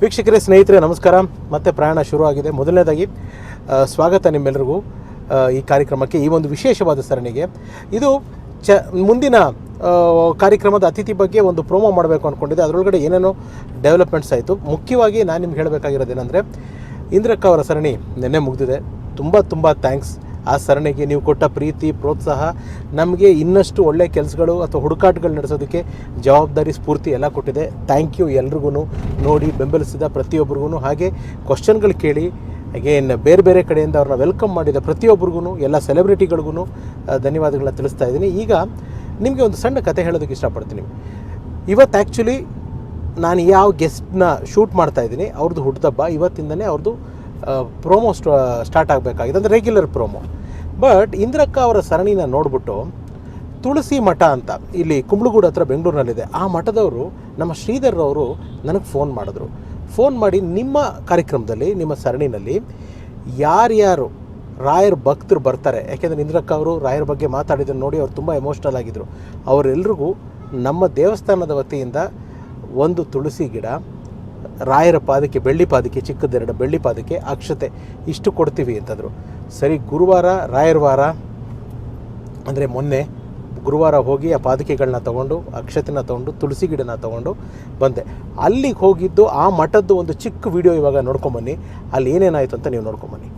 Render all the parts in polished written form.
ವೀಕ್ಷಕರೇ, ಸ್ನೇಹಿತರೆ, ನಮಸ್ಕಾರ. ಮತ್ತೆ ಪ್ರಯಾಣ ಶುರುವಾಗಿದೆ. ಮೊದಲನೇದಾಗಿ ಸ್ವಾಗತ ನಿಮ್ಮೆಲ್ಲರಿಗೂ ಈ ಕಾರ್ಯಕ್ರಮಕ್ಕೆ, ಈ ಒಂದು ವಿಶೇಷವಾದ ಸರಣಿಗೆ. ಇದು ಮುಂದಿನ ಕಾರ್ಯಕ್ರಮದ ಅತಿಥಿ ಬಗ್ಗೆ ಒಂದು ಪ್ರೋಮೋ ಮಾಡಬೇಕು ಅಂದ್ಕೊಂಡಿದ್ದೆ. ಅದರೊಳಗಡೆ ಏನೇನೋ ಡೆವಲಪ್ಮೆಂಟ್ಸ್ ಆಯಿತು. ಮುಖ್ಯವಾಗಿ ನಾನು ನಿಮ್ಗೆ ಹೇಳಬೇಕಾಗಿರೋದೇನೆಂದರೆ, ಇಂದ್ರಕ್ಕ ಅವರ ಸರಣಿ ನಿನ್ನೆ ಮುಗಿದಿದೆ. ತುಂಬ ಥ್ಯಾಂಕ್ಸ್. ಆ ಸರಣಿಗೆ ನೀವು ಕೊಟ್ಟ ಪ್ರೀತಿ, ಪ್ರೋತ್ಸಾಹ ನಮಗೆ ಇನ್ನಷ್ಟು ಒಳ್ಳೆ ಕೆಲಸಗಳು ಅಥವಾ ಹುಡುಕಾಟಗಳು ನಡೆಸೋದಕ್ಕೆ ಜವಾಬ್ದಾರಿ, ಸ್ಫೂರ್ತಿ ಎಲ್ಲ ಕೊಟ್ಟಿದೆ. ಥ್ಯಾಂಕ್ ಯು ಎಲ್ರಿಗೂ. ನೋಡಿ ಬೆಂಬಲಿಸಿದ ಪ್ರತಿಯೊಬ್ಬರಿಗೂ, ಹಾಗೆ ಕ್ವಶನ್ಗಳು ಕೇಳಿ ಅಗೇನ್ ಬೇರೆ ಕಡೆಯಿಂದ ಅವ್ರನ್ನ ವೆಲ್ಕಮ್ ಮಾಡಿದ ಪ್ರತಿಯೊಬ್ಬರಿಗೂ, ಎಲ್ಲ ಸೆಲೆಬ್ರಿಟಿಗಳಿಗೂ ಧನ್ಯವಾದಗಳನ್ನ ತಿಳಿಸ್ತಾ ಇದ್ದೀನಿ. ಈಗ ನಿಮಗೆ ಒಂದು ಸಣ್ಣ ಕತೆ ಹೇಳೋದಕ್ಕೆ ಇಷ್ಟಪಡ್ತೀನಿ. ಇವತ್ತು ಆ್ಯಕ್ಚುಲಿ ನಾನು ಯಾವ ಗೆಸ್ಟ್ನ ಶೂಟ್ ಮಾಡ್ತಾಯಿದ್ದೀನಿ, ಅವ್ರದ್ದು ಹುಟ್ಟುಹಬ್ಬ. ಇವತ್ತಿಂದನೇ ಅವ್ರದ್ದು ಪ್ರೋಮೋ ಸ್ಟಾರ್ಟ್ ಆಗಬೇಕಾಗಿದೆ, ಅಂದರೆ ರೆಗ್ಯುಲರ್ ಪ್ರೋಮೋ. ಬಟ್ ಇಂದ್ರಕ್ಕ ಅವರ ಸರಣಿನ ನೋಡಿಬಿಟ್ಟು ತುಳಸಿ ಮಠ ಅಂತ ಇಲ್ಲಿ ಕುಂಬ್ಳಗೂಡು ಹತ್ರ ಬೆಂಗಳೂರಿನಲ್ಲಿದೆ, ಆ ಮಠದವರು ನಮ್ಮ ಶ್ರೀಧರ್ ಅವರು ನನಗೆ ಫೋನ್ ಮಾಡಿದ್ರು. ಫೋನ್ ಮಾಡಿ, ನಿಮ್ಮ ಕಾರ್ಯಕ್ರಮದಲ್ಲಿ, ನಿಮ್ಮ ಸರಣಿನಲ್ಲಿ ಯಾರ್ಯಾರು ರಾಯರ ಭಕ್ತರು ಬರ್ತಾರೆ, ಯಾಕೆಂದರೆ ಇಂದ್ರಕ್ಕ ಅವರು ರಾಯರ ಬಗ್ಗೆ ಮಾತಾಡಿದ್ದನ್ನು ನೋಡಿ ಅವ್ರು ತುಂಬ ಎಮೋಷ್ನಲ್ ಆಗಿದ್ದರು. ಅವರೆಲ್ರಿಗೂ ನಮ್ಮ ದೇವಸ್ಥಾನದ ವತಿಯಿಂದ ಒಂದು ತುಳಸಿ ಗಿಡ, ರಾಯರ ಪಾದಕ್ಕೆ, ಬೆಳ್ಳಿ ಪಾದಕ್ಕೆ, ಚಿಕ್ಕದೆರಡು ಬೆಳ್ಳಿ ಪಾದಕ್ಕೆ, ಅಕ್ಷತೆ ಇಷ್ಟು ಕೊಡ್ತೀವಿ ಅಂತಂದರು. ಸರಿ, ಗುರುವಾರ ರಾಯರ ವಾರ ಅಂದರೆ ಮೊನ್ನೆ ಗುರುವಾರ ಹೋಗಿ ಆ ಪಾದಕೆಗಳನ್ನ ತೊಗೊಂಡು, ಅಕ್ಷತೆನ ತೊಗೊಂಡು, ತುಳಸಿ ಗಿಡನ ತೊಗೊಂಡು ಬಂದೆ. ಅಲ್ಲಿಗೆ ಹೋಗಿದ್ದು ಆ ಮಠದ್ದು ಒಂದು ಚಿಕ್ಕ ವಿಡಿಯೋ ಇವಾಗ ನೋಡ್ಕೊಂಬನ್ನಿ. ಅಲ್ಲಿ ಏನೇನಾಯಿತು ಅಂತ ನೀವು ನೋಡ್ಕೊಂಬನ್ನಿ.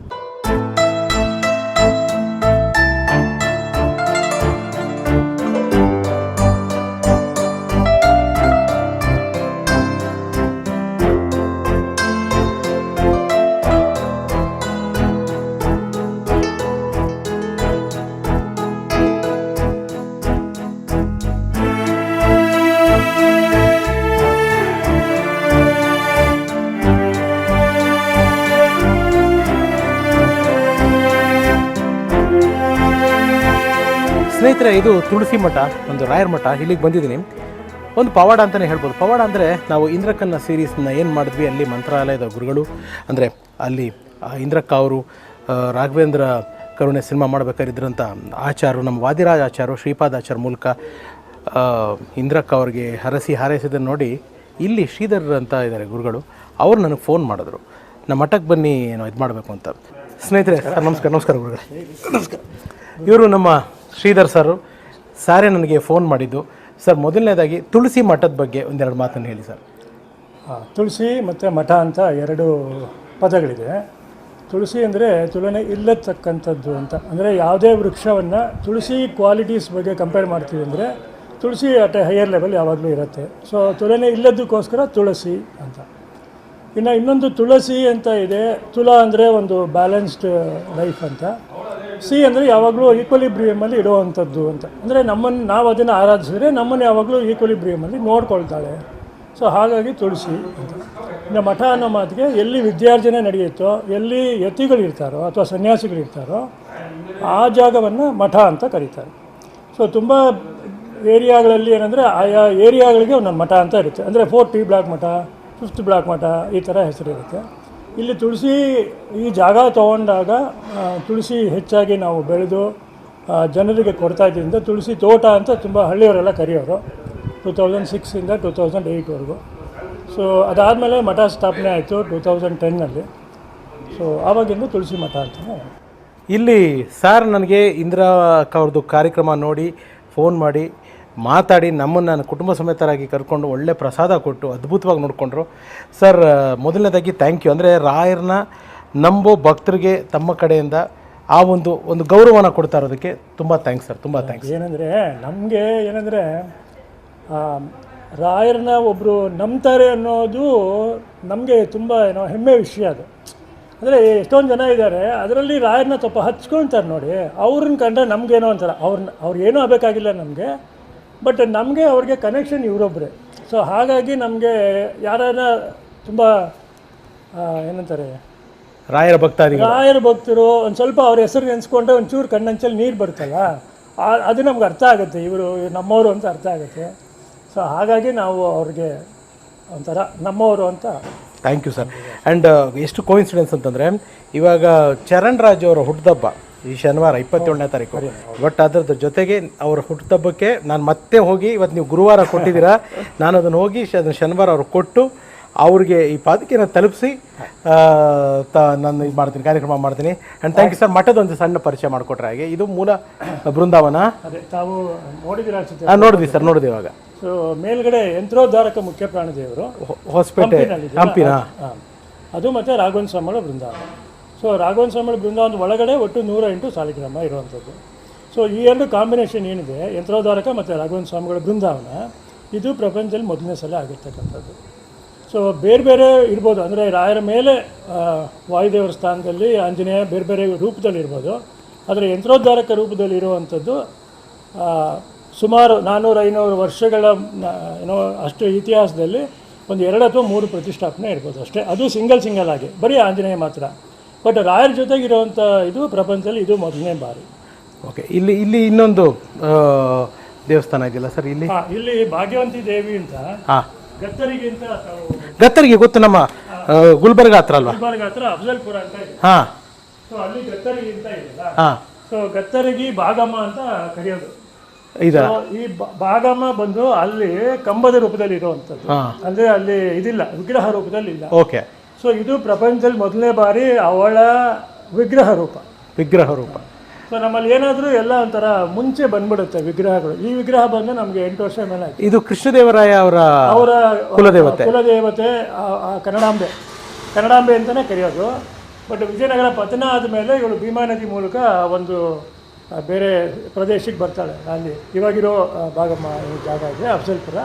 ಸ್ನೇಹಿತರೆ, ಇದು ತುಳಸಿ ಮಠ, ಒಂದು ರಾಯರ ಮಠ. ಇಲ್ಲಿಗೆ ಬಂದಿದ್ದೀನಿ. ಒಂದು ಪವಾಡ ಅಂತಲೇ ಹೇಳ್ಬೋದು. ಪವಾಡ ಅಂದರೆ, ನಾವು ಇಂದ್ರಕ್ಕನ ಸೀರೀಸ್ನ ಏನು ಮಾಡಿದ್ವಿ, ಅಲ್ಲಿ ಮಂತ್ರಾಲಯದ ಗುರುಗಳು, ಅಂದರೆ ಅಲ್ಲಿ ಇಂದ್ರಕ್ಕ ಅವರು ರಾಘವೇಂದ್ರ ಕರುಣೆ ಸಿನಿಮಾ ಮಾಡಬೇಕಾರಿದ್ರಂಥ ಆಚಾರ್ಯರು, ನಮ್ಮ ವಾದಿರಾಜ್ ಆಚಾರ್ಯರು, ಶ್ರೀಪಾದ ಆಚಾರ್ಯ ಮೂಲಕ ಇಂದ್ರಕ್ಕ ಅವ್ರಿಗೆ ಹಾರೈಸಿದ್ದನ್ನು ನೋಡಿ, ಇಲ್ಲಿ ಶ್ರೀಧರ್ ಅಂತ ಇದ್ದಾರೆ ಗುರುಗಳು, ಅವರು ನನಗೆ ಫೋನ್ ಮಾಡಿದ್ರು, ನಮ್ಮ ಮಠಕ್ಕೆ ಬನ್ನಿ ಏನೋ ಇದು ಮಾಡಬೇಕು ಅಂತ. ಸ್ನೇಹಿತರೆ, ನಮಸ್ಕಾರ ಗುರುಗಳೇ. ನಮಸ್ಕಾರ. ಇವರು ನಮ್ಮ ಶ್ರೀಧರ್ ಸಾರೇ ನನಗೆ ಫೋನ್ ಮಾಡಿದ್ದು. ಸರ್, ಮೊದಲನೇದಾಗಿ ತುಳಸಿ ಮಠದ ಬಗ್ಗೆ ಒಂದೆರಡು ಮಾತನ್ನು ಹೇಳಿ ಸರ್. ತುಳಸಿ ಮತ್ತು ಮಠ ಅಂತ ಎರಡು ಪದಗಳಿದೆ. ತುಳಸಿ ಅಂದರೆ ತುಲನೆ ಇಲ್ಲತಕ್ಕಂಥದ್ದು ಅಂತ. ಅಂದರೆ ಯಾವುದೇ ವೃಕ್ಷವನ್ನು ತುಳಸಿ ಕ್ವಾಲಿಟೀಸ್ ಬಗ್ಗೆ ಕಂಪೇರ್ ಮಾಡ್ತೀವಿ ಅಂದರೆ ತುಳಸಿ ಅಟ್ ಎ ಹೈಯರ್ ಲೆವೆಲ್ ಯಾವಾಗಲೂ ಇರುತ್ತೆ. ಸೊ ತುಲನೆ ಇಲ್ಲದಕ್ಕೋಸ್ಕರ ತುಳಸಿ ಅಂತ. ಇನ್ನು ಇನ್ನೊಂದು ತುಳಸಿ ಅಂತ ಇದೆ. ತುಲಾ ಅಂದರೆ ಒಂದು ಬ್ಯಾಲೆನ್ಸ್ಡ್ ಲೈಫ್ ಅಂತ. ಸಿ ಅಂದರೆ ಯಾವಾಗಲೂ ಈಕ್ವಲಿಬ್ರಿಯಮಲ್ಲಿ ಇಡುವಂಥದ್ದು ಅಂತ. ಅಂದರೆ ನಾವು ಅದನ್ನು ಆರಾಧಿಸಿದ್ರೆ ನಮ್ಮನ್ನು ಯಾವಾಗಲೂ ಈಕ್ವಲಿಬ್ರಿಯಮಲ್ಲಿ ನೋಡ್ಕೊಳ್ತಾಳೆ. ಸೊ ಹಾಗಾಗಿ ತುಳಸಿ ಅಂತ. ಇನ್ನು ಮಠ ಅನ್ನೋ ಮಾತಿಗೆ ಎಲ್ಲಿ ವಿದ್ಯಾರ್ಜನೆ ನಡೆಯುತ್ತೋ, ಎಲ್ಲಿ ಯತಿಗಳಿರ್ತಾರೋ ಅಥವಾ ಸನ್ಯಾಸಿಗಳಿರ್ತಾರೋ ಆ ಜಾಗವನ್ನು ಮಠ ಅಂತ ಕರೀತಾರೆ. ಸೊ ತುಂಬ ಏರಿಯಾಗಳಲ್ಲಿ ಏನಂದರೆ ಆಯಾ ಏರಿಯಾಗಳಿಗೆ ಒಂದೊಂದು ಮಠ ಅಂತ ಇರುತ್ತೆ. ಅಂದರೆ 4th ಬ್ಲಾಕ್ ಮಠ, 5th ಬ್ಲಾಕ್ ಮಠ, ಈ ಥರ ಹೆಸರಿರುತ್ತೆ. ಇಲ್ಲಿ ತುಳಸಿ ಈ ಜಾಗ ತೊಗೊಂಡಾಗ ತುಳಸಿ ಹೆಚ್ಚಾಗಿ ನಾವು ಬೆಳೆದು ಜನರಿಗೆ ಕೊಡ್ತಾ ಇದ್ದರಿಂದ ತುಳಸಿ ತೋಟ ಅಂತ ತುಂಬ ಹಳ್ಳಿಯವರೆಲ್ಲ ಕರೆಯೋರು. 2006ಇಂದ 2008ವರೆಗೂ. ಸೊ ಅದಾದಮೇಲೆ ಮಠ ಸ್ಥಾಪನೆ ಆಯಿತು 2010ನಲ್ಲಿ. ಸೊ ಆವಾಗಿಂದ ತುಳಸಿ ಮಠ ಅಂತಲೇ. ಇಲ್ಲಿ ಸರ್ ನನಗೆ ಇಂದ್ರಕ್ಕ ಅವ್ರದ್ದು ಕಾರ್ಯಕ್ರಮ ನೋಡಿ ಫೋನ್ ಮಾಡಿ ಮಾತಾಡಿ ನಮ್ಮನ್ನು ಕುಟುಂಬ ಸಮೇತರಾಗಿ ಕರ್ಕೊಂಡು ಒಳ್ಳೆ ಪ್ರಸಾದ ಕೊಟ್ಟು ಅದ್ಭುತವಾಗಿ ನೋಡಿಕೊಂಡ್ರು. ಸರ್, ಮೊದಲನೇದಾಗಿ ಥ್ಯಾಂಕ್ ಯು. ಅಂದರೆ ರಾಯರನ್ನ ನಂಬೋ ಭಕ್ತರಿಗೆ ತಮ್ಮ ಕಡೆಯಿಂದ ಆ ಒಂದು ಗೌರವನ ಕೊಡ್ತಾ ಇರೋದಕ್ಕೆ ತುಂಬ ಥ್ಯಾಂಕ್ಸ್ ಸರ್, ತುಂಬ ಥ್ಯಾಂಕ್ಸ್. ನಮಗೆ ರಾಯರನ್ನ ಒಬ್ಬರು ನಂಬ್ತಾರೆ ಅನ್ನೋದು ನಮಗೆ ತುಂಬ ಹೆಮ್ಮೆ ವಿಷಯ ಅದು. ಅಂದರೆ ಎಷ್ಟೊಂದು ಜನ ಇದ್ದಾರೆ, ಅದರಲ್ಲಿ ರಾಯರನ್ನ ಸ್ವಲ್ಪ ಹಚ್ಕೊಳ್ತಾರೆ ನೋಡಿ, ಅವ್ರನ್ನ ಕಂಡ್ರೆ ನಮಗೇನೋ ಅಂತಾರೆ. ಅವ್ರು ಏನೂ ಆಗಬೇಕಾಗಿಲ್ಲ ನಮಗೆ, ಬಟ್ ನಮಗೆ ಅವ್ರಿಗೆ ಕನೆಕ್ಷನ್ ಇವರೊಬ್ಬರೇ. ಸೊ ಹಾಗಾಗಿ ನಮಗೆ ಯಾರನ್ನ ತುಂಬ ಏನಂತಾರೆ, ರಾಯರ ಭಕ್ತರು ಒಂದು ಸ್ವಲ್ಪ ಅವ್ರ ಹೆಸರು ನೆನೆಸ್ಕೊಂಡ್ರೆ ಒಂಚೂರು ಕಣ್ಣಂಚಲ್ಲಿ ನೀರು ಬರುತ್ತಲ್ಲ, ಅದು ನಮ್ಗೆ ಅರ್ಥ ಆಗುತ್ತೆ, ಇವರು ನಮ್ಮವರು ಅಂತ ಅರ್ಥ ಆಗುತ್ತೆ. ಸೊ ಹಾಗಾಗಿ ನಾವು ಅವ್ರಿಗೆ ಒಂಥರ ನಮ್ಮವರು ಅಂತ. Thank you sir. ಆ್ಯಂಡ್ ಎಷ್ಟು ಕೋಇನ್ಸಿಡೆನ್ಸ್ ಅಂತಂದರೆ, ಇವಾಗ ಚರಣ್ ರಾಜ್ ಅವರ ಹುಟ್ಟುಹಬ್ಬ ಈ ಶನಿವಾರ 27ನೇ ತಾರೀಕು. ಬಟ್ ಅದರ ಜೊತೆಗೆ ಅವರ ಹುಟ್ಟುಹಬ್ಬಕ್ಕೆ ನಾನು ಮತ್ತೆ ಹೋಗಿ, ಇವತ್ತು ನೀವು ಗುರುವಾರ ಕೊಟ್ಟಿದ್ದೀರಾ, ನಾನು ಅದನ್ನು ಹೋಗಿ ಅದನ್ನು ಶನಿವಾರ ಅವ್ರಿಗೆ ಕೊಟ್ಟು ಅವ್ರಿಗೆ ಈ ಪಾದಕೆಯನ್ನು ತಲುಪಿಸಿ ನಾನು ಇದು ಮಾಡ್ತೀನಿ, ಕಾರ್ಯಕ್ರಮ ಮಾಡ್ತೀನಿ. And thank you sir. ಮಠದೊಂದು ಸಣ್ಣ ಪರಿಚಯ ಮಾಡಿಕೊಟ್ರೆ ಹಾಗೆ. ಇದು ಮೂಲ ಬೃಂದಾವನ. ಅದೇ ತಾವು ನೋಡಿದಿರ ಅನ್ಸುತ್ತೆ. ನೋಡಿದ್ವಿ ಸರ್, ನೋಡಿದ್ವಿ ಇವಾಗ. ಸೊ ಮೇಲ್ಗಡೆ ಯಂತ್ರೋದ್ಧಾರಕ ಮುಖ್ಯ ಪ್ರಾಣದೇವರು ಹೊಸಪೇಟೆ ಹಂಪಿನ ಅದು ಮತ್ತು ರಾಘವೇಂದ್ರ ಸ್ವಾಮಿಗಳ ಬೃಂದಾವನ. ಸೊ ರಾಘವೇಂದ್ರ ಸ್ವಾಮಿಗಳ ಬೃಂದಾವನದ ಒಳಗಡೆ ಒಟ್ಟು 108 ಸಾಲಿಗ್ರಾಮ ಇರುವಂಥದ್ದು. ಸೊ ಈ ಎರಡು ಕಾಂಬಿನೇಷನ್ ಏನಿದೆ, ಯಂತ್ರೋದ್ಧಾರಕ ಮತ್ತು ರಾಘವೇಂದ್ರ ಸ್ವಾಮಿಗಳ ಬೃಂದಾವನ, ಇದು ಪ್ರಪಂಚದಲ್ಲಿ ಮೊದಲನೇ ಸಲ ಆಗಿರ್ತಕ್ಕಂಥದ್ದು. ಸೊ ಬೇರೆ ಬೇರೆ ಇರ್ಬೋದು, ಅಂದರೆ ರಾಯರ ಮೇಲೆ ವಾಯುದೇವರ ಸ್ಥಾನದಲ್ಲಿ ಆಂಜನೇಯ ಬೇರೆ ಬೇರೆ ರೂಪದಲ್ಲಿ ಇರ್ಬೋದು. ಆದರೆ ಯಂತ್ರೋದ್ಧಾರಕ ರೂಪದಲ್ಲಿ ಇರುವಂಥದ್ದು ಸುಮಾರು 400-500 ವರ್ಷಗಳ ಏನೋ ಅಷ್ಟು ಇತಿಹಾಸದಲ್ಲಿ ಒಂದು 2 ಅಥವಾ 3 ಪ್ರತಿಷ್ಠಾಪನೆ ಇರ್ಬೋದು ಅಷ್ಟೇ. ಅದು ಸಿಂಗಲ್ ಆಗಿ, ಬರೀ ಆಂಜನೇಯ ಮಾತ್ರ. ಬಟ್ ರಾಯರ ಜೊತೆಗಿರುವಂಥ ಇದು ಪ್ರಪಂಚದಲ್ಲಿ ಇದು ಮೊದಲನೇ ಬಾರಿ. ಓಕೆ. ಇಲ್ಲಿ ಇನ್ನೊಂದು ದೇವಸ್ಥಾನ ಇದೆಯಲ್ಲ ಸರ್ ಇಲ್ಲಿ? ಇಲ್ಲಿ ಭಾಗ್ಯವಂತಿ ದೇವಿ ಅಂತ ಗತ್ತರಿಗಿಂತ ಗತ್ತರಿಗೆ ಗೊತ್ತು, ನಮ್ಮ ಗುಲ್ಬರ್ಗ ಹತ್ರ ಅಲ್ವಾ? ಗುಲ್ಬರ್ಗ ಹತ್ರ ಅಫಜಲ್ಪುರ ಅಂತ ಇದೆ. ಸೊ ಅಲ್ಲಿ ಗತ್ತರಿಗೆ ಅಂತ ಇದೆಯಲ್ಲ, ಸೊ ಗತ್ತರಿಗೆ ಭಾಗಮ್ಮ ಅಂತ ಕರೆಯೋದು. ಈ ಭಾಗಮ್ಮ ಬಂದು ಅಲ್ಲಿ ಕಂಬದ ರೂಪದಲ್ಲಿ ಇರುವಂಥದ್ದು, ಅಂದ್ರೆ ಅಲ್ಲಿ ಇದಿಲ್ಲ, ವಿಗ್ರಹ ರೂಪದಲ್ಲಿ ಇಲ್ಲ. ಓಕೆ. ಸೊ ಇದು ಪ್ರಪಂಚದಲ್ಲಿ ಮೊದಲನೇ ಬಾರಿ ಅವಳ ವಿಗ್ರಹ ರೂಪ. ಸೊ ನಮ್ಮಲ್ಲಿ ಏನಾದರೂ ಎಲ್ಲ ಒಂಥರ ಮುಂಚೆ ಬಂದ್ಬಿಡುತ್ತೆ ವಿಗ್ರಹಗಳು. ಈ ವಿಗ್ರಹ ಬಂದು ನಮಗೆ 8 ವರ್ಷ ಮೇಲೆ ಆಯ್ತು. ಇದು ಕೃಷ್ಣದೇವರಾಯ ಅವರ ಕುಲದೇವತೆ ಕನ್ನಡಾಂಬೆ ಅಂತಲೇ ಕರೆಯೋದು. ಬಟ್ ವಿಜಯನಗರ ಪತನ ಆದಮೇಲೆ ಇವಳು ಭೀಮಾ ನದಿ ಮೂಲಕ ಒಂದು ಬೇರೆ ಪ್ರದೇಶಕ್ಕೆ ಬರ್ತಾಳೆ. ಅಲ್ಲಿ ಇವಾಗಿರೋ ಭಾಗಮ್ಮ ಜಾಗ ಇದೆ, ಅಫಜಲ್ಪುರ.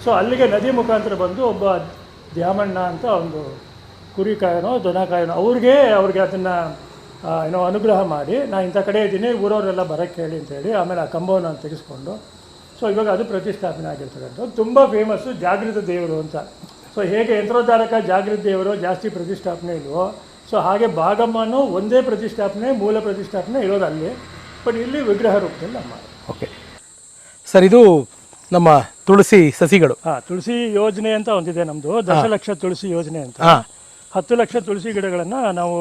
ಸೊ ಅಲ್ಲಿಗೆ ನದಿ ಮುಖಾಂತರ ಬಂದು ಒಬ್ಬ ದ್ಯಾಮಣ್ಣ ಅಂತ ಒಂದು ಕುರಿ ಕಾಯನೋ ದನ ಕಾಯನೋ ಅವ್ರಿಗೆ ಅದನ್ನು ಏನೋ ಅನುಗ್ರಹ ಮಾಡಿ, ನಾನು ಇಂಥ ಕಡೆ ಇದ್ದೀನಿ, ಊರವರೆಲ್ಲ ಬರೋಕ್ಕೆ ಹೇಳಿ ಅಂತೇಳಿ ಆಮೇಲೆ ಆ ಕಂಬವನ್ನು ತೆಗೆಸ್ಕೊಂಡು, ಸೊ ಇವಾಗ ಅದು ಪ್ರತಿಷ್ಠಾಪನೆ ಆಗಿರ್ತಕ್ಕಂಥದ್ದು. ತುಂಬ ಫೇಮಸ್ಸು ಜಾಗೃತ ದೇವರು ಅಂತ. ಸೊ ಹೇಗೆ ಯಂತ್ರೋದ್ಧಾರಕ ಜಾಗೃತ ದೇವರು ಜಾಸ್ತಿ ಪ್ರತಿಷ್ಠಾಪನೆ ಇಲ್ವೋ, ಸೊ ಹಾಗೆ ಭಾಗಮ್ಮನೂ ಒಂದೇ ಪ್ರತಿಷ್ಠಾಪನೆ, ಮೂಲ ಪ್ರತಿಷ್ಠಾಪನೆ ಇರೋದು ಅಲ್ಲಿ. ಬಟ್ ಇಲ್ಲಿ ವಿಗ್ರಹ ರೂಪದಲ್ಲಿ ನಮ್ಮ. ಓಕೆ ಸರ್, ಇದು ನಮ್ಮ ತುಳಸಿ ಸಸಿಗಳು. ತುಳಸಿ ಯೋಜನೆ ಅಂತ ಒಂದಿದೆ ನಮ್ಮದು, 10 ಲಕ್ಷ ತುಳಸಿ ಯೋಜನೆ ಅಂತ. 10 ಲಕ್ಷ ತುಳಸಿ ಗಿಡಗಳನ್ನು ನಾವು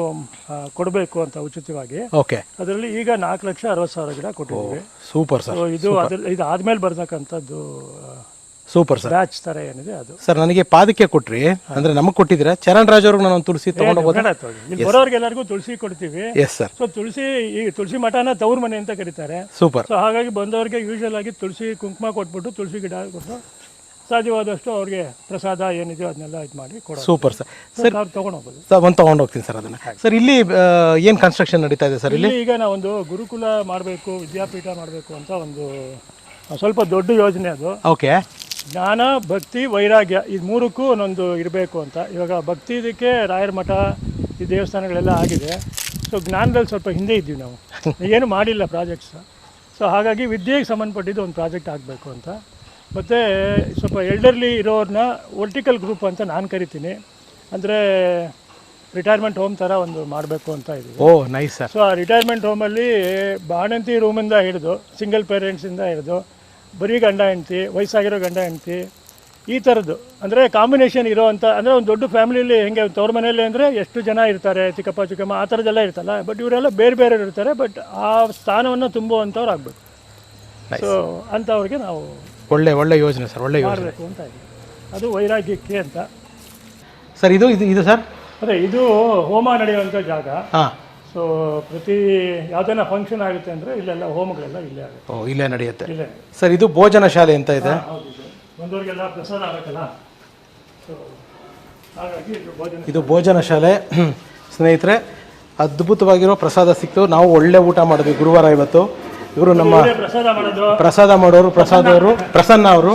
ಕೊಡಬೇಕು ಅಂತ ಉಚಿತವಾಗಿ. ಓಕೆ. ಅದರಲ್ಲಿ ಈಗ 4,60,000 ಗಿಡ ಕೊಟ್ಟಿದ್ದೀವಿ. Super sir. ಇದು ಆದ್ಮೇಲೆ ಬರ್ತಕ್ಕಂಥದ್ದು ಸೂಪರ್ ಸರ್. ಬ್ಯಾಚ್ ತರ ಏನಿದೆ ಅದು. ಸರ್ ನನಗೆ ಪಾದಕ್ಕೆ ಕೊಟ್ರಿ, ಅಂದ್ರೆ ನಮಗೆ ಕೊಟ್ಟಿದ್ದೀರಾ? ಚರಣ್ ರಾಜ್ ಅವ್ರಿಗೆ ನಾನು ತುಳಸಿ ತಗೊಂಡು ಬರೋರ್ಗೆಲ್ಲರಿಗೂ ತುಳಸಿ ಕೊಡ್ತೀವಿ. Yes sir. ಸೊ ತುಳಸಿ ಮಠನ ತವ್ರ ಮನೆ ಅಂತ ಕರೀತಾರೆ. ಸೂಪರ್. ಸೊ ಹಾಗಾಗಿ ಬಂದವರಿಗೆ ಯೂಶುವಲ್ ಆಗಿ ತುಳಸಿ ಕುಂಕುಮ ಕೊಟ್ಬಿಟ್ಟು ತುಳಸಿ ಗಿಡ ಕೊಟ್ಟು ಸಾಧ್ಯವಾದಷ್ಟು ಅವ್ರಿಗೆ ಪ್ರಸಾದ ಏನಿದೆಯೋ ಅದನ್ನೆಲ್ಲ ಇದು ಮಾಡಿ ಕೊಡೋದು. Super sir. ಸರ್ ತೊಗೊಂಡು ಹೋಗ್ಬೋದು ಸರ್, ಒಂದು ತೊಗೊಂಡು ಹೋಗ್ತೀನಿ ಸರ್ ಅದನ್ನು. ಸರ್ ಇಲ್ಲಿ ಏನು ಕನ್ಸ್ಟ್ರಕ್ಷನ್ ನಡೀತಾ ಇದೆ ಸರ್? ಇಲ್ಲಿ ಈಗ ನಾವೊಂದು ಗುರುಕುಲ ಮಾಡಬೇಕು, ವಿದ್ಯಾಪೀಠ ಮಾಡಬೇಕು ಅಂತ ಒಂದು ಸ್ವಲ್ಪ ದೊಡ್ಡ ಯೋಜನೆ ಅದು. ಓಕೆ. ಜ್ಞಾನ, ಭಕ್ತಿ, ವೈರಾಗ್ಯ ಇದು 3ಕ್ಕೂ ಒಂದೊಂದು ಇರಬೇಕು ಅಂತ. ಇವಾಗ ಭಕ್ತಿ ಇದಕ್ಕೆ ರಾಯರ ಮಠ ಈ ದೇವಸ್ಥಾನಗಳೆಲ್ಲ ಆಗಿದೆ. ಸೊ ಜ್ಞಾನದಲ್ಲಿ ಸ್ವಲ್ಪ ಹಿಂದೆ ಇದ್ದೀವಿ ನಾವು, ಏನು ಮಾಡಿಲ್ಲ ಪ್ರಾಜೆಕ್ಟ್ಸ್. ಸೊ ಹಾಗಾಗಿ ವಿದ್ಯೆಗೆ ಸಂಬಂಧಪಟ್ಟಿದ್ದು ಒಂದು ಪ್ರಾಜೆಕ್ಟ್ ಆಗಬೇಕು ಅಂತ. ಮತ್ತು ಸ್ವಲ್ಪ ಎಲ್ಡರ್ಲಿ ಇರೋರನ್ನ ವರ್ಟಿಕಲ್ ಗ್ರೂಪ್ ಅಂತ ನಾನು ಕರಿತೀನಿ. ಅಂದರೆ ರಿಟೈರ್ಮೆಂಟ್ ಹೋಮ್ ಥರ ಒಂದು ಮಾಡಬೇಕು ಅಂತ ಇದ್ದೀವಿ. ಓ ನೈಸ್ ಸರ್. ಸೊ ಆ ರಿಟೈರ್ಮೆಂಟ್ ಹೋಮಲ್ಲಿ ಬಾಣಂತಿ ರೂಮಿಂದ ಹಿಡಿದು, ಸಿಂಗಲ್ ಪೇರೆಂಟ್ಸಿಂದ ಹಿಡಿದು, ಬರೀ ಗಂಡ ಹೆಂಡ್ತಿ, ವಯಸ್ಸಾಗಿರೋ ಗಂಡ ಹೆಂಡ್ತಿ, ಈ ಥರದ್ದು ಅಂದರೆ ಕಾಂಬಿನೇಷನ್ ಇರೋವಂಥ, ಅಂದರೆ ಒಂದು ದೊಡ್ಡ ಫ್ಯಾಮಿಲಿಯಲ್ಲಿ ಹೆಂಗೆ ತವ್ರ ಮನೆಯಲ್ಲಿ ಅಂದರೆ ಎಷ್ಟು ಜನ ಇರ್ತಾರೆ, ಚಿಕ್ಕಪ್ಪ ಚಿಕ್ಕಮ್ಮ ಆ ಥರದ್ದೆಲ್ಲ ಇರ್ತಲ್ಲ. ಬಟ್ ಇವರೆಲ್ಲ ಬೇರೆ ಬೇರೆ ಇರ್ತಾರೆ. ಬಟ್ ಆ ಸ್ಥಾನವನ್ನು ತುಂಬುವಂಥವ್ರು ಆಗಬೇಕು. ಸೊ ಅಂಥವ್ರಿಗೆ ನಾವು ಒಳ್ಳೆ ಯೋಜನೆ ಸರ್, ಒಳ್ಳೆ ಯೋಜನೆ ಮಾಡಬೇಕು ಅಂತ ಇದೆ. ಅದು ವೈರಾಗ್ಯಕ್ಕೆ ಅಂತ ಸರ್. ಇದು ಸರ್ ಅದೇ ಇದು ಹೋಮ ನಡೆಯುವಂಥ ಜಾಗ. ಹಾಂ. ಸೊ ಪ್ರತಿ ಯಾವುದನ್ನ ಫಂಕ್ಷನ್ ಆಗುತ್ತೆ ಅಂದರೆ ಇಲ್ಲೆಲ್ಲ ಹೋಮಗಳೆಲ್ಲ ಇಲ್ಲೇ ಆಗುತ್ತೆ. ಓ, ಇಲ್ಲೇ ನಡೆಯುತ್ತೆ ಸರ್. ಇದು ಭೋಜನ ಶಾಲೆ ಅಂತ ಇದೆ. ಬಂದವರಿಗೆಲ್ಲ ಪ್ರಸಾದ ಆಗುತ್ತಲ್ಲ, ಸೊ ಹಾಗಾಗಿ ಇದು ಭೋಜನ ಶಾಲೆ. ಸ್ನೇಹಿತರೆ, ಅದ್ಭುತವಾಗಿರೋ ಪ್ರಸಾದ ಸಿಕ್ತು. ನಾವು ಒಳ್ಳೆ ಊಟ ಮಾಡಿದ್ವಿ ಗುರುವಾರ ಇವತ್ತು. ಇವರು ನಮ್ಮ ಪ್ರಸಾದ ಮಾಡೋರು ಪ್ರಸನ್ನ ಅವರು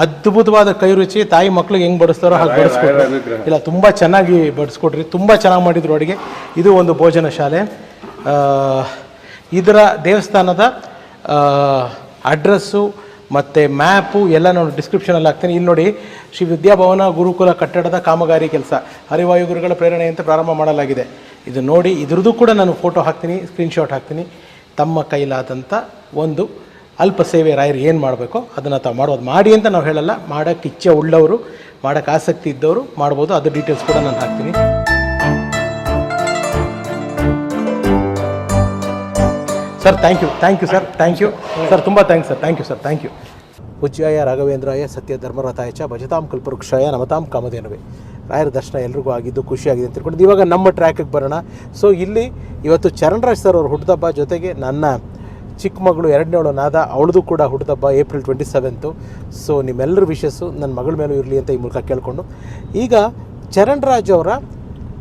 ಅದ್ಭುತವಾದ ಕೈ ರುಚಿ. ತಾಯಿ ಮಕ್ಳಿಗೆ ಹೆಂಗೆ ಬಡಿಸ್ತಾರೋ ಹಾಗೆ ಬಡಿಸ್ಕೊಟ್ರು. ಇಲ್ಲ, ತುಂಬ ಚೆನ್ನಾಗಿ ಬಡಿಸ್ಕೊಟ್ರಿ, ತುಂಬ ಚೆನ್ನಾಗಿ ಮಾಡಿದ್ರು ಅಡುಗೆ. ಇದು ಒಂದು ಭೋಜನ ಶಾಲೆ. ಇದರ ದೇವಸ್ಥಾನದ ಅಡ್ರೆಸ್ಸು ಮತ್ತು ಮ್ಯಾಪು ಎಲ್ಲ ನಾನು ಡಿಸ್ಕ್ರಿಪ್ಷನಲ್ಲಿ ಹಾಕ್ತೀನಿ. ಇಲ್ಲಿ ನೋಡಿ, ಶ್ರೀ ವಿದ್ಯಾಭವನ ಗುರುಕುಲ ಕಟ್ಟಡದ ಕಾಮಗಾರಿ ಕೆಲಸ ಹರಿವಾಯು ಗುರುಗಳ ಪ್ರೇರಣೆಯಂತೆ ಪ್ರಾರಂಭ ಮಾಡಲಾಗಿದೆ. ಇದು ನೋಡಿ, ಇದ್ರದ್ದು ಕೂಡ ನಾನು ಫೋಟೋ ಹಾಕ್ತೀನಿ, ಸ್ಕ್ರೀನ್ಶಾಟ್ ಹಾಕ್ತೀನಿ. ತಮ್ಮ ಕೈಲಾದಂಥ ಒಂದು ಅಲ್ಪ ಸೇವೆ ರಾಯರು ಏನು ಮಾಡಬೇಕೋ ಅದನ್ನು ತಾವು ಮಾಡೋದು ಮಾಡಿ ಅಂತ ನಾವು ಹೇಳಲ್ಲ. ಮಾಡೋಕ್ಕೆ ಇಚ್ಛೆ ಉಳ್ಳವರು, ಮಾಡೋಕ್ಕೆ ಆಸಕ್ತಿ ಇದ್ದವರು ಮಾಡ್ಬೋದು. ಅದು ಡೀಟೇಲ್ಸ್ ಕೂಡ ನಾನು ಹಾಕ್ತೀನಿ. Sir thank you sir, thank you sir, ತುಂಬ thanks sir, thank you sir, thank you. ಪೂಜ್ಯಾಯ ರಾಘವೇಂದ್ರಾಯ ಸತ್ಯ ಧರ್ಮರಥಾಯ ಚ ಭಜತಾಂ ಕಲ್ಪವೃಕ್ಷಾಯ ನಮತಾಂ ಕಾಮಧೇನವೇ. ರಾಯರ ದರ್ಶನ ಎಲ್ರಿಗೂ ಆಗಿದ್ದು ಖುಷಿಯಾಗಿದೆ ಅಂತ ತಿಳ್ಕೊಂಡು ಇವಾಗ ನಮ್ಮ ಟ್ರ್ಯಾಕಿಗೆ ಬರೋಣ. ಸೊ ಇಲ್ಲಿ ಇವತ್ತು ಚರಣ್ರಾಜ್ ಸರ್ ಅವ್ರ ಹುಟ್ಟುಹಬ್ಬ, ಜೊತೆಗೆ ನನ್ನ ಚಿಕ್ಕ ಮಗಳು 2ನೇಳು ನಾದ, ಅವಳದು ಕೂಡ ಹುಟ್ಟುಹಬ್ಬ ಏಪ್ರಿಲ್ 27. ಸೊ ನಿಮ್ಮೆಲ್ಲರ ವಿಶಸ್ಸು ನನ್ನ ಮಗಳ ಮೇಲೂ ಇರಲಿ ಅಂತ ಈ ಮೂಲಕ ಕೇಳಿಕೊಂಡು ಈಗ ಚರಣ್ರಾಜ್ ಅವರ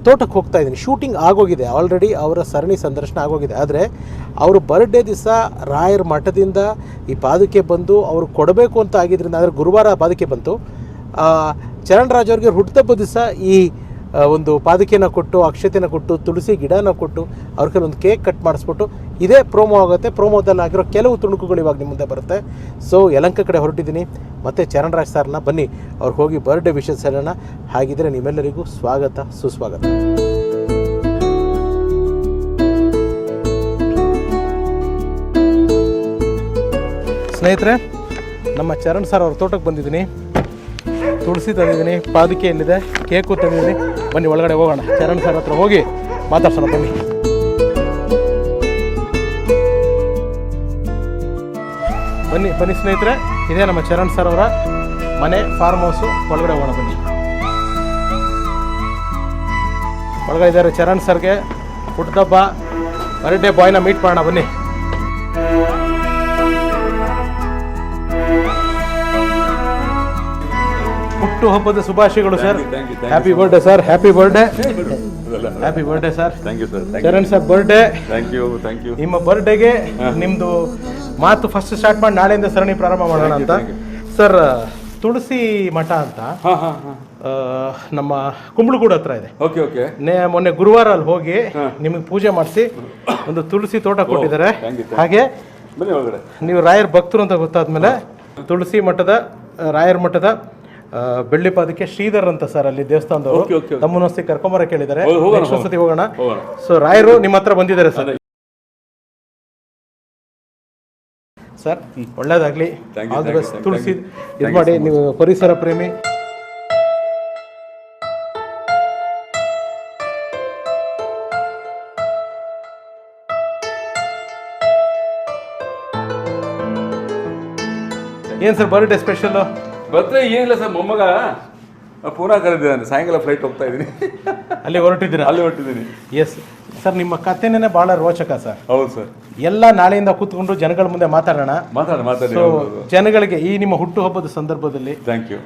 ತೋಟಕ್ಕೆ ಹೋಗ್ತಾ ಇದ್ದೀನಿ. ಶೂಟಿಂಗ್ ಆಗೋಗಿದೆ ಆಲ್ರೆಡಿ, ಅವರ ಸರಣಿ ಸಂದರ್ಶನ ಆಗೋಗಿದೆ. ಆದರೆ ಅವರು ಬರ್ಡೇ ದಿವಸ ರಾಯರ ಮಠದಿಂದ ಈ ಪಾದುಕೆ ಬಂದು ಅವರು ಕೊಡಬೇಕು ಅಂತ ಆಗಿದ್ದರಿಂದ, ಅಂದರೆ ಗುರುವಾರ ಪಾದುಕೆ ಬಂತು. ಚರಣ್ರಾಜ್ ಅವ್ರಿಗೆ ಹುಟ್ಟುಹಬ್ಬ ದಿವಸ ಈ ಒಂದು ಪಾದುಕೆನ ಕೊಟ್ಟು, ಅಕ್ಷತೆನ ಕೊಟ್ಟು, ತುಳಸಿ ಗಿಡನ ಕೊಟ್ಟು, ಅವ್ರ ಕೈಲಿ ಒಂದು ಕೇಕ್ ಕಟ್ ಮಾಡಿಸ್ಬಿಟ್ಟು ಇದೇ ಪ್ರೋಮೋ ಆಗುತ್ತೆ. ಪ್ರೋಮೋದಲ್ಲಿ ಆಗಿರೋ ಕೆಲವು ತುಣುಕುಗಳು ಇವಾಗ ನಿಮ್ಮ ಮುಂದೆ ಬರುತ್ತೆ. ಸೊ ಯಲಹಂಕ ಕಡೆ ಹೊರಟಿದ್ದೀನಿ, ಮತ್ತು ಚರಣ್ರಾಜ್ ಸರ್ನ ಬನ್ನಿ ಅವ್ರಿಗೆ ಹೋಗಿ ಬರ್ಡೇ ವಿಶಸ್ ಹೇಳೋಣ. ಹಾಗಿದ್ರೆ ನಿಮ್ಮೆಲ್ಲರಿಗೂ ಸ್ವಾಗತ, ಸುಸ್ವಾಗತ. ಸ್ನೇಹಿತರೆ, ನಮ್ಮ ಚರಣ್ ಸರ್ ಅವ್ರ ತೋಟಕ್ಕೆ ಬಂದಿದ್ದೀನಿ. ತುಳಸಿ ತಂದಿದ್ದೀನಿ, ಪಾದುಕೆ ಎಲ್ಲಿದೆ, ಕೇಕು ತಂದಿದ್ದೀನಿ. ಬನ್ನಿ ಒಳಗಡೆ ಹೋಗೋಣ, ಚರಣ್ ಸರ್ ಹತ್ರ ಹೋಗಿ ಮಾತಾಡ್ಸೋಣ ಬನ್ನಿ. ಬನ್ನಿ ಬನ್ನಿ ಸ್ನೇಹಿತರೆ, ಇದೇ ನಮ್ಮ ಚರಣ್ ಸರ್ ಅವರ ಮನೆ, ಫಾರ್ಮ್ ಹೌಸು. ಒಳಗಡೆ ಹೋಗೋಣ ಬನ್ನಿ. ಒಳಗಡೆ ಇದ್ದಾರೆ ಚರಣ್ ಸರ್ಗೆ ಹುಟ್ಟುಹಬ್ಬ ಬರ್ಡೇ ಬಾಯ್ನ ಮೀಟ್ ಮಾಡೋಣ ಬನ್ನಿ. ಹುಟ್ಟು ಹಬ್ಬದ ಶುಭಾಶಯಗಳು sir. Happy birthday sir, happy birthday, happy birthday sir. Charan sir birthday. ನಿಮ್ಮ ಬರ್ಡೇಗೆ ನಿಮ್ದು ಮಾತು ಫಸ್ಟ್ ಸ್ಟಾರ್ಟ್ ಮಾಡಿ ನಾಳೆಯಿಂದ ಸರಣಿ ಪ್ರಾರಂಭ ಮಾಡೋಣ ಅಂತ ಸರ್. ತುಳಸಿ ಮಠ ಅಂತ ನಮ್ಮ ಕುಂಬಳಗೂಡು ಹತ್ರ ಇದೆ. ಮೊನ್ನೆ ಗುರುವಾರ ಅಲ್ಲಿ ಹೋಗಿ ನಿಮಗೆ ಪೂಜೆ ಮಾಡಿಸಿ ಒಂದು ತುಳಸಿ ತೋಟ ಕೊಟ್ಟಿದ್ದಾರೆ. ಹಾಗೆ ನೀವು ರಾಯರ ಭಕ್ತರು ಅಂತ ಗೊತ್ತಾದ್ಮೇಲೆ ತುಳಸಿ ಮಠದ, ರಾಯರ ಮಠದ ಬೆಳ್ಳಿ ಪಾದಕ್ಕೆ ಶ್ರೀಧರ್ ಅಂತ ಸರ್ ಅಲ್ಲಿ ದೇವಸ್ಥಾನದವರು ತಮ್ಮನೊಸ್ತಿ ಕರ್ಕೊಂಬರ ಕೇಳಿದ್ದಾರೆ. ನೆಕ್ಸ್ಟ್ ಸತಿ ಹೋಗೋಣ. ಸೊ ರಾಯರು ನಿಮ್ಮ ಹತ್ರ ಬಂದಿದ್ದಾರೆ ಸರ್. ಸರ್ ಒಳ್ಳೇದಾಗ್ಲಿ, ಆಲ್ ದಿ ಬೆಸ್ಟ್. ತುಳಸಿ ಇದು ಮಾಡಿ, ನೀವು ಪರಿಸರ ಪ್ರೇಮಿ. ಏನ್ ಸರ್ ಬರ್ಡೇ ಸ್ಪೆಷಲ್? ಬರ್ತ್ಡೇ ಏನಿಲ್ಲ ಸರ್, ಮೊಮ್ಮಗ ಪೂನಾ ಕರೆದಿದ್ದಾನೆ, ಸಾಯಂಕಾಲ ಫ್ಲೈಟ್ ಹೋಗ್ತಾ ಇದ್ದೀನಿ. ಅಲ್ಲಿ ಹೊರಟಿದ್ದೀನಿ. ಎಸ್ ಸರ್, ನಿಮ್ಮ ಕಥೆನೇ ಬಹಳ ರೋಚಕ ಸರ್. ಹೌದು ಸರ್. ಎಲ್ಲ ನಾಳೆಯಿಂದ ಕೂತ್ಕೊಂಡು ಜನಗಳ ಮುಂದೆ ಮಾತಾಡೋಣ. ಮಾತಾಡಿ. ಜನಗಳಿಗೆ ಈ ನಿಮ್ಮ ಹುಟ್ಟುಹಬ್ಬದ ಸಂದರ್ಭದಲ್ಲಿ ಥ್ಯಾಂಕ್ ಯು,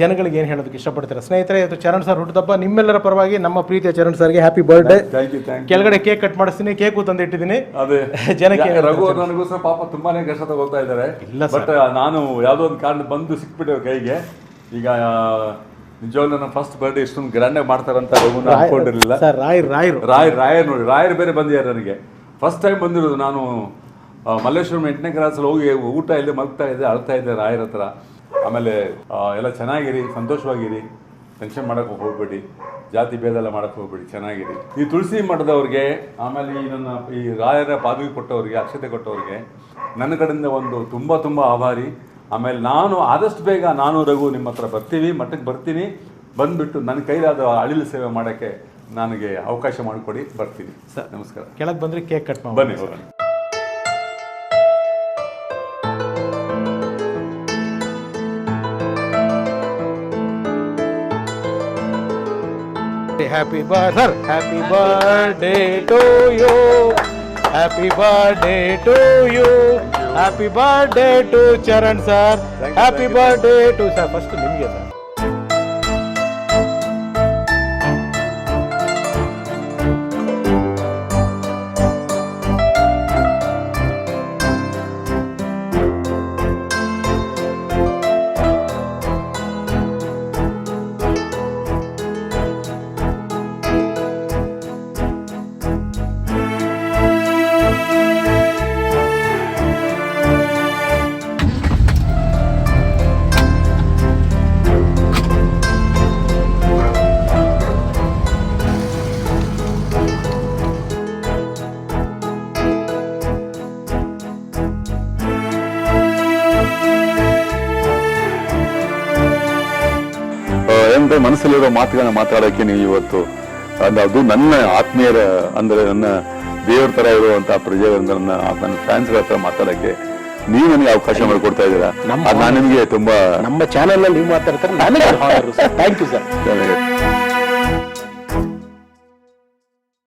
ಜನಗಳಿಗೆ ಏನು ಹೇಳೋದಕ್ಕೆ ಇಷ್ಟಪಡ್ತೀರಾ? ಸ್ನೇಹಿತರೆ, ಇವತ್ತು ಚರಣ್ ಸರ್ ಹುಟ್ಟುಹಬ್ಬ. ನಿಮ್ಮೆಲ್ಲರ ಪರವಾಗಿ ನಮ್ಮ ಪ್ರೀತಿಯ ಚರಣ್ ಸರ್ಗೆ ಹ್ಯಾಪಿ ಬರ್ಡೇ. ಕೆಳಗಡೆ ಕೇಕ್ ಕಟ್ ಮಾಡಿಸ್ತೀನಿ, ಕೇಕು ತಂದಿಟ್ಟಿದ್ದೀನಿ. ಅದೇ ಜನಕ್ಕೆ ರಘು ನನಗೋಸ್ಕರ ಪಾಪ ತುಂಬಾನೇ ಕಷ್ಟ ತಗೋತಾ ಇದ್ದಾರೆ. ಬಟ್ ನಾನು ಯಾವುದೋ ಒಂದು ಕಾರಣ ಬಂದು ಸಿಕ್ಬಿಟ್ಟೆ ಕೈಗೆ. ಈಗ ನಿಜವಾಗ್ಲೂ ನನ್ನ ಫಸ್ಟ್ ಬರ್ಡೇ ಇಷ್ಟೊಂದು ಗ್ರ್ಯಾಂಡ್ ಆಗಿ ಮಾಡ್ತಾರಂತ ಅನ್ಕೊಂಡಿರಲಿಲ್ಲ. ರಾಯರ್ ನೋಡಿ, ರಾಯರ್ ಬೇರೆ ಬಂದಿದ್ದಾರೆ ನನಗೆ. ಫಸ್ಟ್ ಟೈಮ್ ಬಂದಿರೋದು. ನಾನು ಮಲ್ಲೇಶ್ವರಂ 8ನೇ ಕ್ಲಾಸಲ್ಲಿ ಹೋಗಿ ಊಟ ಇಲ್ಲದೆ ಮಲ್ಗ್ತಾ ಇದ್ದೆ, ಅಳ್ತಾ ಇದ್ದೆ ರಾಯರ್ ಹತ್ರ. ಆಮೇಲೆ ಎಲ್ಲ ಚೆನ್ನಾಗಿರಿ, ಸಂತೋಷವಾಗಿರಿ, ಟೆನ್ಷನ್ ಮಾಡೋಕ್ಕೆ ಹೋಗ್ಬೇಡಿ, ಜಾತಿ ಭೇದ ಎಲ್ಲ ಮಾಡೋಕ್ಕೆ ಹೋಗ್ಬೇಡಿ, ಚೆನ್ನಾಗಿರಿ. ಈ ತುಳಸಿ ಮಠದವ್ರಿಗೆ, ಆಮೇಲೆ ಈ ರಾಯರ ಪಾದುಕೆ ಕೊಟ್ಟವ್ರಿಗೆ, ಅಕ್ಷತೆ ಕೊಟ್ಟವ್ರಿಗೆ ನನ್ನ ಕಡೆಯಿಂದ ಒಂದು ತುಂಬ ಆಭಾರಿ. ಆಮೇಲೆ ನಾನು ಆದಷ್ಟು ಬೇಗ ನಾನು ರಘು ನಿಮ್ಮ ಹತ್ರ ಬರ್ತೀವಿ, ಮಠಕ್ಕೆ ಬರ್ತೀನಿ. ಬಂದುಬಿಟ್ಟು ನನ್ನ ಕೈಲಾದ ಅಳಿಲು ಸೇವೆ ಮಾಡೋಕ್ಕೆ ನನಗೆ ಅವಕಾಶ ಮಾಡಿಕೊಡಿ, ಬರ್ತೀನಿ ಸರ್. ನಮಸ್ಕಾರ. ಕೆಳಗೆ ಬಂದರೆ ಕೇಕ್ ಕಟ್ ಮಾಡಿ ಬನ್ನಿ, ಹೋಗೋಣ. Happy birthday, sir. Happy birthday to you. Happy birthday to you. Happy birthday to Charan sir. Happy birthday to sir. First ನಿಮಗೆ ಸರ್. ಮನಸ್ಸಲ್ಲಿರೋ ಮಾತುಗಳನ್ನ ಮಾತಾಡೋಕ್ಕೆ ನೀವು ಇವತ್ತು ಅದು ನನ್ನ ಆತ್ಮೀಯರ, ಅಂದರೆ ನನ್ನ ದೇವರ ಥರ ಇರುವಂಥ ಪ್ರಜೆಗಳಿಂದ ನನ್ನ ಫ್ಯಾನ್ಸ್ಗಳ ಹತ್ರ ಮಾತಾಡೋಕ್ಕೆ ನೀವು ನನಗೆ ಅವಕಾಶ ಮಾಡಿಕೊಡ್ತಾ ಇದ್ದೀರಾ. ನಾನು ನಿಮಗೆ ತುಂಬಾ ನಮ್ಮ ಚಾನೆಲ್ ಅಲ್ಲಿ ನೀವು ಮಾತಾಡ್ತಾರೆ ನನಗೆ ಥ್ಯಾಂಕ್ ಯು ಸರ್.